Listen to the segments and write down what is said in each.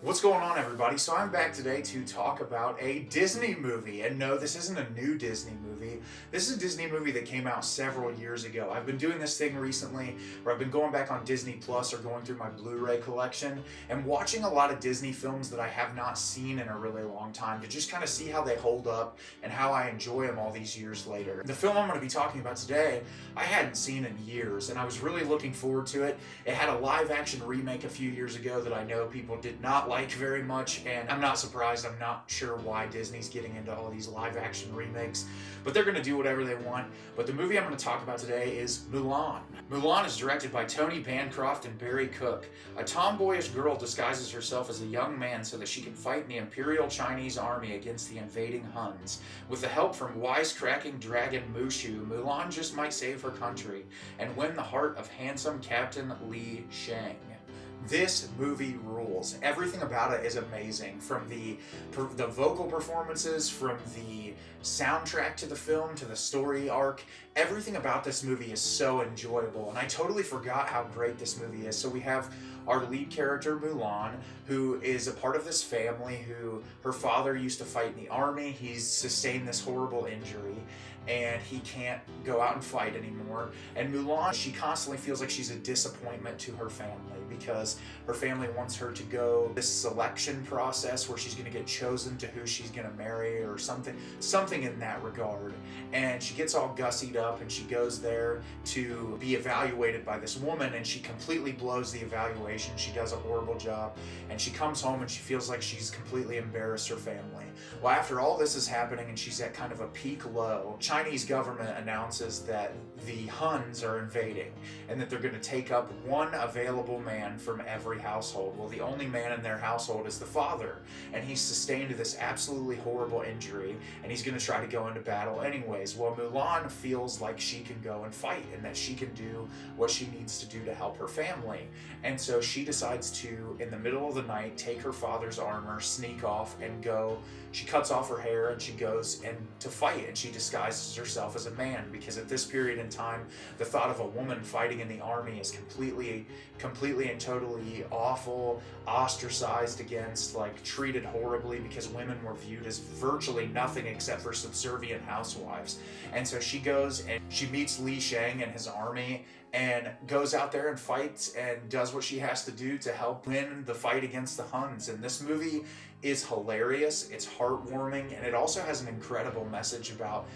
What's going on, everybody? So I'm back today to talk about a Disney movie. And no, this isn't a new Disney movie. This is a Disney movie that came out several years ago. I've been doing this thing recently where I've been going back on Disney Plus or going through my Blu-ray collection and watching a lot of Disney films that I have not seen in a really long time to just kind of see how they hold up and how I enjoy them all these years later. The film I'm going to be talking about today, I hadn't seen in years, and I was really looking forward to it. It had a live-action remake a few years ago that I know people did not like very much, and I'm not surprised. I'm not sure why Disney's getting into all these live action remakes, but they're going to do whatever they want. But the movie I'm going to talk about today is Mulan. Mulan is directed by Tony Bancroft and Barry Cook. A tomboyish girl disguises herself as a young man so that she can fight in the Imperial Chinese army against the invading Huns. With the help from wisecracking dragon Mushu, Mulan just might save her country and win the heart of handsome Captain Li Shang. This movie rules. Everything about it is amazing, from the vocal performances, from the soundtrack to the film, to the story arc. Everything about this movie is so enjoyable, and I totally forgot how great this movie is. So we have our lead character, Mulan, who is a part of this family who her father used to fight in the army. He's sustained this horrible injury, and he can't go out and fight anymore. And Mulan, she constantly feels like she's a disappointment to her family because her family wants her to go this selection process where she's going to get chosen to who she's going to marry or something in that regard. And she gets all gussied up and she goes there to be evaluated by this woman, and she completely blows the evaluation. She does a horrible job, and she comes home and she feels like she's completely embarrassed her family. Well, after all this is happening and she's at kind of a peak low, Chinese government announces that the Huns are invading and that they're going to take up one available man from every household. Well, the only man in their household is the father, and he's sustained this absolutely horrible injury, and he's going to try to go into battle anyways. Well, Mulan feels like she can go and fight and that she can do what she needs to do to help her family. And so she decides to, in the middle of the night, take her father's armor, sneak off, and go. She cuts off her hair and she goes to fight, and she disguises herself as a man, because at this period in time, the thought of a woman fighting in the army is completely and totally awful, ostracized against, like treated horribly, because women were viewed as virtually nothing except for subservient housewives. And so she goes and she meets Li Shang and his army and goes out there and fights and does what she has to do to help win the fight against the Huns. And this movie is hilarious, it's heartwarming, and it also has an incredible message about,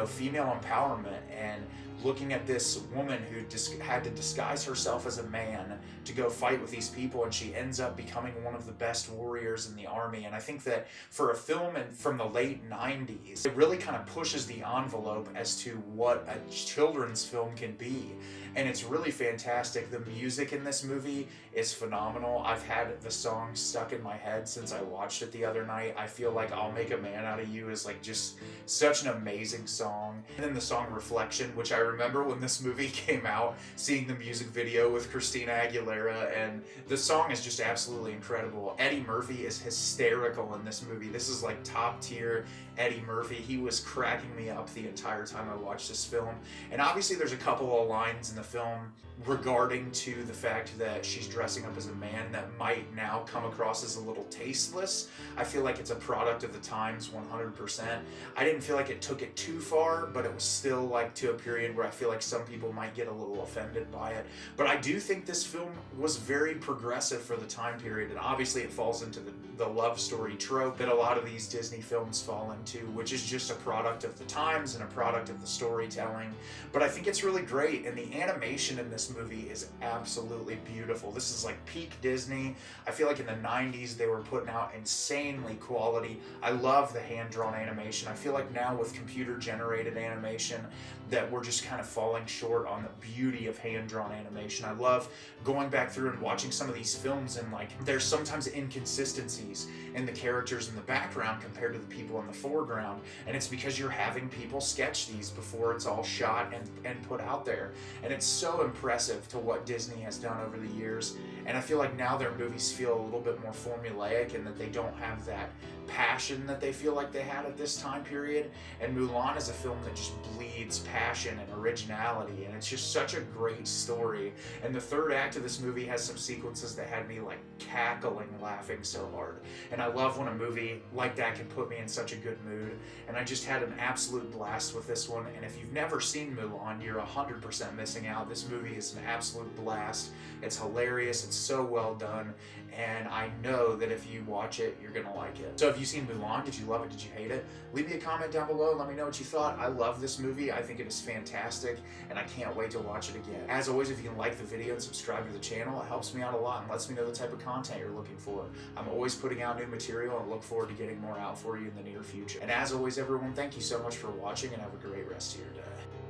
female empowerment and looking at this woman who had to disguise herself as a man to go fight with these people, and she ends up becoming one of the best warriors in the army. And I think that for a film from the late 90s, it really kind of pushes the envelope as to what a children's film can be. And it's really fantastic. The music in this movie is phenomenal. I've had the song stuck in my head since I watched it the other night. I feel like I'll Make a Man Out of You is like just such an amazing song. And then the song Reflection, which I remember when this movie came out, seeing the music video with Christina Aguilera, and the song is just absolutely incredible. Eddie Murphy is hysterical in this movie. This is like top tier Eddie Murphy. He was cracking me up the entire time I watched this film. And obviously there's a couple of lines in the film regarding to the fact that she's dressing up as a man that might now come across as a little tasteless. I feel like it's a product of the times 100%. I didn't feel like it took it too far, but it was still like to a period where I feel like some people might get a little offended by it. But I do think this film was very progressive for the time period, and obviously it falls into the love story trope that a lot of these Disney films fall into, which is just a product of the times and a product of the storytelling. But I think it's really great, and the animation in this movie is absolutely beautiful. This is like peak Disney. I feel like in the 90s they were putting out insanely quality. I love the hand-drawn animation. I feel like now with computer-generated animation that we're just kind of falling short on the beauty of hand-drawn animation. I love going back through and watching some of these films, and like there's sometimes inconsistencies in the characters in the background compared to the people in the foreground, and it's because you're having people sketch these before it's all shot and put out there. And it's so impressive to what Disney has done over the years, and I feel like now their movies feel a little bit more formulaic, and that they don't have that passion that they feel like they had at this time period. And Mulan is a film that just bleeds passion and originality, and it's just such a great story. And the third act of this movie has some sequences that had me like cackling laughing so hard. And I love when a movie like that can put me in such a good mood. And I just had an absolute blast with this one. And if you've never seen Mulan, you're 100% missing out. This movie is an absolute blast. It's hilarious. It's so well done. And I know that if you watch it, you're gonna like it. So have you seen Mulan? Did you love it? Did you hate it? Leave me a comment down below and let me know what you thought. I love this movie. I think it is fantastic, and I can't wait to watch it again. As always, if you can like the video and subscribe to the channel, it helps me out a lot and lets me know the type of content you're looking for. I'm always putting out new material and look forward to getting more out for you in the near future. And as always, everyone, thank you so much for watching, and have a great rest of your day.